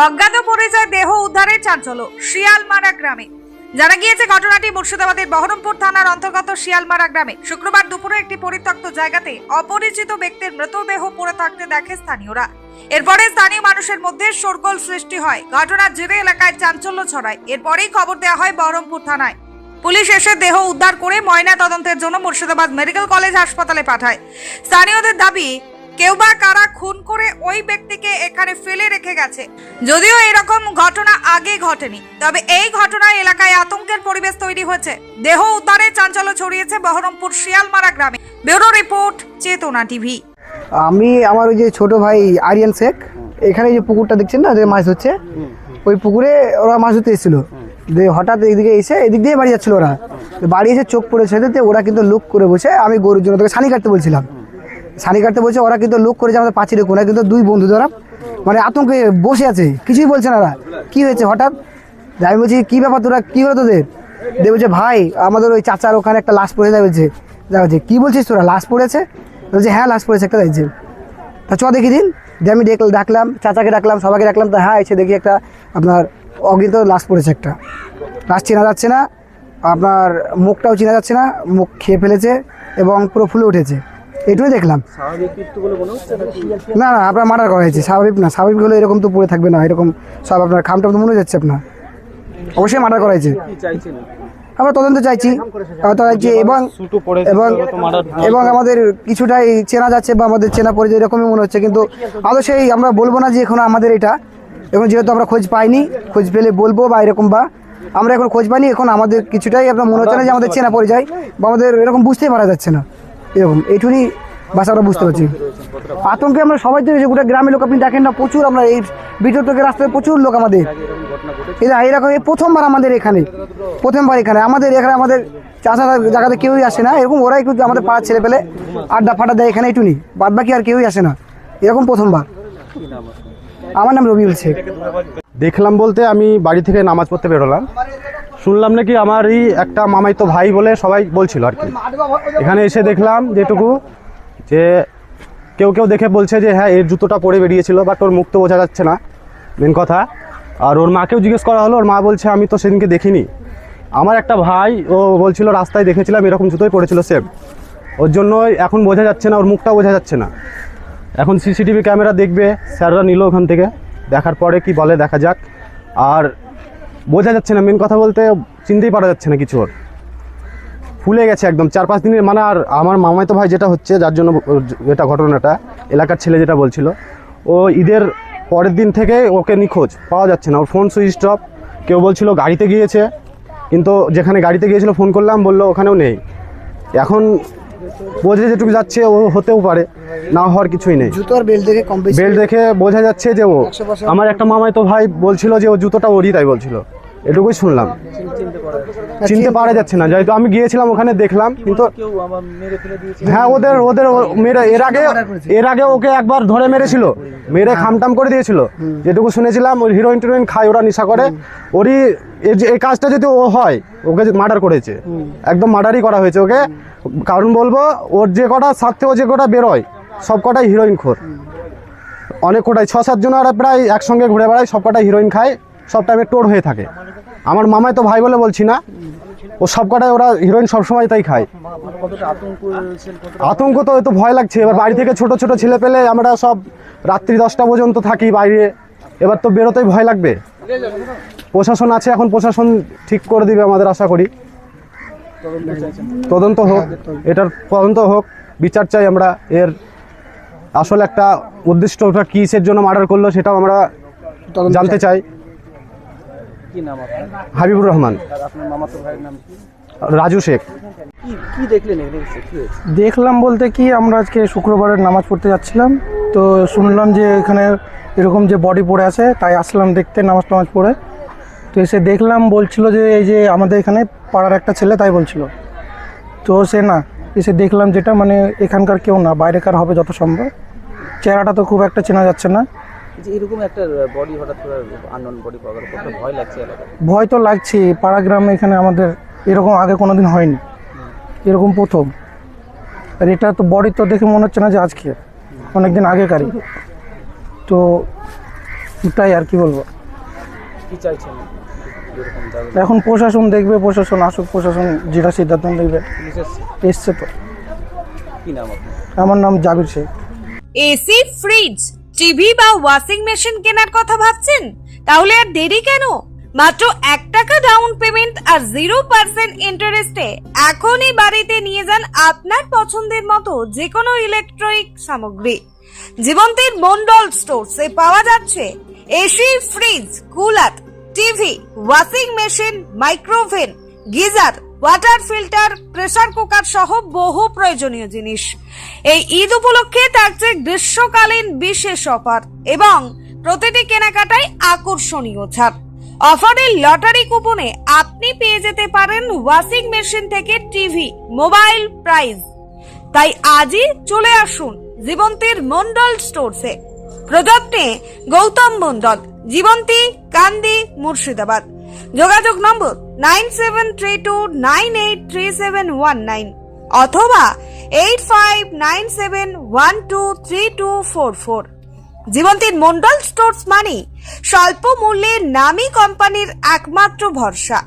অজ্ঞাত পরিচয় দেহ উদ্ধারের চাঞ্চল্য শিয়ালমারা গ্রামে। জানা গিয়েছে ঘটনাটি মুর্শিদাবাদের বহরমপুর থানার অন্তর্গত শিয়ালমারা গ্রামে শুক্রবার দুপুরে একটি পরিত্যক্ত জায়গাতে অপরিচিত ব্যক্তির মৃতদেহ পড়ে থাকতে দেখে স্থানীয়রা। এরপরে স্থানীয় মানুষের মধ্যে শোরগোল সৃষ্টি হয়। ঘটনার জেরে এলাকায় চাঞ্চল্য ছড়ায়। এরপরেই খবর দেওয়া হয় বহরমপুর থানায়। পুলিশ এসে দেহ উদ্ধার করে ময়না তদন্তের জন্য মুর্শিদাবাদ মেডিকেল কলেজ হাসপাতালে পাঠায়। স্থানীয়দের দাবি, কেউ বা কারা খুন করে ওই ব্যক্তিকে এখানে ফেলে রেখে গেছে। যদিও এরকম ঘটনা আগে ঘটেনি, তবে এই ঘটনায় এলাকায় আতঙ্কের পরিবেশ তৈরি হয়েছে। দেহ উদ্ধারের চাঞ্চল্য ছড়িয়েছে বহরমপুর শিয়ালমারা গ্রামে। ব্যুরো রিপোর্ট, চেতনা টিভি। আমি আমার ওই যে ছোট ভাই আরিয়ান শেখ, এখানে যে পুকুরটা দেখছেন না, যে মাছ হচ্ছে, ওই পুকুরে ওরা মাছ ধরতে এসেছিল। হঠাৎ এইদিকে এসে এদিক দিয়ে বাড়ি যাচ্ছিল। ওরা বাড়ি এসে চোখ পড়েছে, ওরা কিন্তু লুক করে বসে, আমি গরুর জন্য তোকে ছানি কাটতে বলছিলাম, ছানি কাটতে বলছে। ওরা কিন্তু লুক করেছে আমাদের পাঁচিরে কোনায়, কিন্তু দুই বন্ধু ধরা মানে আতঙ্কে বসে আছে, কিছুই বলছে না। ওরা কী হয়েছে হঠাৎ, আমি বলছি কী ব্যাপার, তোরা কী হলো তোদের? দিয়ে বলছে ভাই আমাদের ওই চাচার ওখানে একটা লাশ পড়ে যায়। বলছে যা বলছে, কী বলছিস তোরা, লাশ পড়েছে? বলছে হ্যাঁ লাশ পড়েছে একটা, যাইছে। তা চ দেখি দিন। দিয়ে আমি ডাকলাম, চাচাকে ডাকলাম, সবাইকে ডাকলাম। তা হ্যাঁ এসে দেখি একটা আপনার অজ্ঞাত লাশ পড়েছে একটা। লাশ চেনা যাচ্ছে না, আপনার মুখটাও চেনা যাচ্ছে না, মুখ খেয়ে ফেলেছে এবং পুরো ফুলে উঠেছে। এটুকুই দেখলাম। না না, আপনার মার্ডার করা হয়েছে। স্বাভাবিক না, স্বাভাবিক হলে এরকম তো পড়ে থাকবে না, এরকম সব আপনার খামটা তো মনে যাচ্ছে আপনার। অবশ্যই মার্ডার করা হয়েছে। আমরা তদন্ত চাইছি এবং এবং এবং আমাদের কিছুটাই চেনা যাচ্ছে বা আমাদের চেনা পরিচয় এরকমই মনে হচ্ছে, কিন্তু আদৌ সেই আমরা বলবো না যে এখন আমাদের এটা, এখন যেহেতু আমরা খোঁজ পাইনি, খোঁজ পেলে বলবো বা এরকম, বা আমরা এখন খোঁজ পাইনি, এখন আমাদের কিছুটাই আপনার মনে হচ্ছে না যে আমাদের চেনা পরিচয় বা আমাদের এরকম বুঝতেই পারা যাচ্ছে না এরকম। এইটুকুনি বাস আমরা বুঝতে পারছি। আতঙ্কে আমরা সবাই তো গোটা গ্রামের লোক, আপনি দেখেন না, প্রচুর আমরা এই ভিতর থেকে রাস্তায় প্রচুর লোক আমাদের এরকম। এই প্রথমবার আমাদের এখানে, প্রথমবার এখানে আমাদের চাষা জায়গাতে কেউই আসে না এরকম। ওরাই কিন্তু আমাদের পাড়ার ছেলে পেলে আড্ডা ফাড্ডা দেয় এখানে, এইটুনি, বাদ বাকি আর কেউই আসে না এরকম, প্রথমবার। আমার নাম রবিউল শেখ। দেখলাম বলতে আমি বাড়ি থেকে নামাজ পড়তে বেরোলাম, শুনলাম নাকি আমারই একটা মামাইতো ভাই বলে সবাই বলছিল আর কি। এখানে এসে দেখলাম যেটুকু, যে কেউ দেখে বলছে যে হ্যাঁ এর জুতোটা পরে বেরিয়েছিল, বাট ওর মুখ তো বোঝা যাচ্ছে না, মেন কথা। আর ওর মাকেও জিজ্ঞেস করা হলো, ওর মা বলছে আমি তো সেদিনকে দেখিনি। আমার একটা ভাই ও বলছিল রাস্তায় দেখেছিলাম এরকম জুতোই পড়েছিল সেম, ওর জন্যই এখন বোঝা যাচ্ছে না, ওর মুখটাও বোঝা যাচ্ছে না। এখন সিসিটিভি ক্যামেরা দেখবে, স্যাররা নিল ওখান থেকে, দেখার পরে কি বলে দেখা যাক। আর বোঝা যাচ্ছে না, মেন কথা বলতে চিনতেই পারা যাচ্ছে না কিছু, ওর ফুলে গেছে একদম 4-5 দিনের মানে। আর আমার মামাইতো ভাই যেটা হচ্ছে, যার জন্য এটা ঘটনাটা, এলাকার ছেলে যেটা বলছিল, ও ঈদের পরের দিন থেকে ওকে নিখোঁজ, পাওয়া যাচ্ছে না, ওর ফোন সুইচ অফ। কেউ বলছিল গাড়িতে গিয়েছে, কিন্তু যেখানে গাড়িতে গিয়েছিল ফোন করলাম, বললো ওখানেও নেই। এখন বোঝা যেটুকু যাচ্ছে ও হতেও পারে, না হওয়ার কিছুই নেই। জুতোর বেল্ট দেখে বোঝা যাচ্ছে যে ও আমার একটা মামাইতো ভাই বলছিল যে ও জুতোটা ওরই, তাই বলছিল। এটুকুই শুনলাম, চিনতে পারা যাচ্ছে না। যেহেতু আমি গিয়েছিলাম ওখানে দেখলাম, কিন্তু হ্যাঁ ওদের মেরে এর আগে ওকে একবার ধরে মেরেছিল, মেরে খামটাম করে দিয়েছিল যেটুকু শুনেছিলাম। ওই হিরোইন টিরোইন খায়, ওরা নেশা করে, ওরই এই কাজটা যদি ও হয়, ওকে মার্ডার করেছে, একদম মার্ডারই করা হয়েছে ওকে। কারণ বলবো, ওর যে কটা সাথে ও যে কটা বেরোয় সব কটাই হিরোইন খোর, অনেক কটাই 6-7 জন ওরা প্রায় একসঙ্গে ঘুরে বেড়ায়, সব কটাই হিরোইন খায়, সব টাইমে টোর হয়ে থাকে। আমার মামাই তো ভাই বলে বলছি না, ও সব কটাই ওরা হিরোইন সবসময় তাই খায়। আতঙ্ক তো একটু ভয় লাগছে। এবার বাড়ি থেকে ছোট ছোট ছেলে পেলে আমরা সব রাত্রি 10টা পর্যন্ত থাকি বাইরে, এবার তো বেরোতেই ভয় লাগবে। প্রশাসন আছে, এখন প্রশাসন ঠিক করে দিবে আমাদের, আশা করি। তদন্ত হোক, এটার তদন্ত হোক, বিচার চাই আমরা। এর আসলে একটা উদ্দিষ্টটা কিসের জন্য মার্ডার করলো সেটাও আমরা জানতে চাই। হাবিবুর রহমান। রাজু শেখ। দেখলাম বলতে কি, আমরা আজকে শুক্রবারের নামাজ পড়তে যাচ্ছিলাম, তো শুনলাম যে এখানে এরকম যে বডি পড়ে আছে, তাই আসলাম দেখতে নামাজ টামাজ পড়ে। তো এসে দেখলাম, বলছিল যে এই যে আমাদের এখানে পাড়ার একটা ছেলে, তাই বলছিল। তো সে না, এসে দেখলাম যেটা মানে এখানকার কেউ না, বাইরেকার হবে যত সম্ভব। চেহারাটা তো খুব একটা চেনা যাচ্ছে না। এরকম একটা বডি হঠাৎ করে আননোন বডি পাওয়ার পর ভয় লাগছে এলাকায়? ভয় তো লাগছে, পাড়া গ্রামে এখানে আমাদের এরকম আগে কোনোদিন হয়নি, এরকম প্রথম। আর এটা তো বডি তো দেখে মনে হচ্ছে না যে আজকে, অনেকদিন আগেকারই। তো ওটাই আর কি বলবো। কি চাইছেন এরকম দাবি? এখন প্রশাসন দেখবে, প্রশাসন আসুক, প্রশাসন যেটা সিদ্ধান্ত নেবে। পুলিশ এসছে? এসছে তো। কি নাম আপনার? আমার নাম জাবির শেখ। এসি, ফ্রিজ, টিভি বা ওয়াশিং মেশিন কেনার কথা ভাবছেন? তাহলে আর দেরি কেন? মাত্র 1 টাকা ডাউন পেমেন্ট আর 0% ইন্টারেস্টে এখনই বাড়িতে নিয়ে যান আপনার পছন্দের মতো যে কোনো ইলেকট্রনিক সামগ্রী। জীবন্তীর মন্ডল স্টোরসে পাওয়া যাচ্ছে AC, fridge, cooler, TV, washing machine, micro oven, geyser, water filter, pressure cooker সহ বহু প্রয়োজনীয় জিনিস। এই ঈদ উপলক্ষে থাকছে গ্রীষ্মকালীন বিশেষ অফার এবং প্রতিটি কেনাকাটায় আকর্ষণীয় ছাড়। অফারের লটারি কুপনে আপনি পেয়ে যেতে পারেন ওয়াশিং মেশিন থেকে টিভি, মোবাইল প্রাইজ। তাই আজই চলে আসুন জীবন্তীর মন্ডল স্টোরসে। প্রযত্নে গৌতম মন্ডল, জীবন্তী, কান্দি, মুর্শিদাবাদ। যোগাযোগ নম্বর 9732983719 অথবা 8597123244। জীবন্তীর মন্ডল স্টোরস মানে স্বল্প মূল্যে নামী কোম্পানির একমাত্র ভরসা।